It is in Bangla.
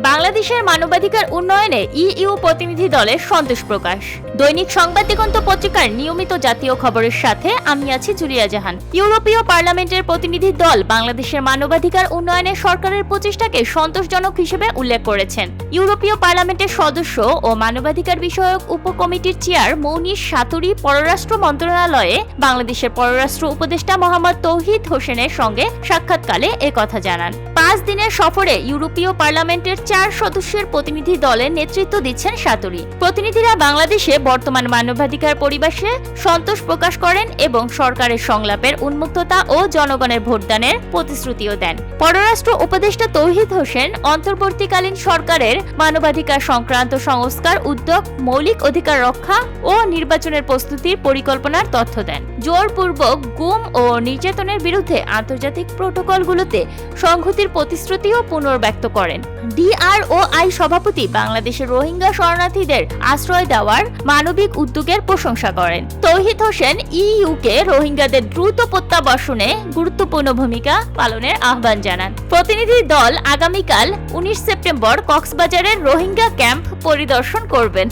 বাংলাদেশের মানবাধিকার উন্নয়নে ইইউ প্রতিনিধি দলের সন্তোষ প্রকাশ। দৈনিক সংবাদ দিগন্ত পত্রিকার নিয়মিত জাতীয় খবরের সাথে আমি আছি জুলিয়া জাহান। ইউরোপীয় পার্লামেন্টের প্রতিনিধি দল বাংলাদেশের মানবাধিকার উন্নয়নে সরকারের প্রচেষ্টাকে সন্তোষজনক হিসেবে উল্লেখ করেছেন। ইউরোপীয় পার্লামেন্টের সদস্য ও মানবাধিকার বিষয়ক উপকমিটির চেয়ার মৌনির সাতুরি পররাষ্ট্র মন্ত্রণালয়ে বাংলাদেশের পররাষ্ট্র উপদেষ্টা মোহাম্মদ তৌহিদ হোসেনের সঙ্গে সাক্ষাৎকালে একথা জানান। 5 দিনের সফরে ইউরোপীয় পার্লামেন্টের 4 সদস্যের প্রতিনিধি দলের নেতৃত্ব দিচ্ছেন সাতুরি। প্রতিনিধিরা বাংলাদেশে বর্তমান মানবাধিকার পরিবেশে সন্তোষ প্রকাশ করেন এবং সরকারের সংলাপের উন্মুক্ততা ও জনগণের ভোটদানের প্রতিশ্রুতিও দেন। পররাষ্ট্র উপদেষ্টা তৌহিদ হোসেন অন্তর্বর্তীকালীন সরকারের মানবাধিকার সংক্রান্ত সংস্কার উদ্যোগ, মৌলিক অধিকার রক্ষা ও নির্বাচনের প্রস্তুতির পরিকল্পনার তথ্য দেন। জোরপূর্বক গুম ও নির্যাতনের বিরুদ্ধে আন্তর্জাতিক প্রোটোকলগুলোতে সংহতির প্রতিশ্রুতিও পুনর্ব্যক্ত করেন। ডিআরওআই সভাপতি বাংলাদেশের রোহিঙ্গা শরণার্থীদের আশ্রয় দেওয়ার মানবিক উদ্যোগের প্রশংসা করেন। তৌহিদ হোসেন ইইউকে রোহিঙ্গাদের দ্রুত প্রত্যাবাসনে গুরুত্বপূর্ণ ভূমিকা পালনের আহ্বান জানান। প্রতিনিধি দল আগামীকাল 19 সেপ্টেম্বর কক্সবাজারের রোহিঙ্গা ক্যাম্প পরিদর্শন করবেন।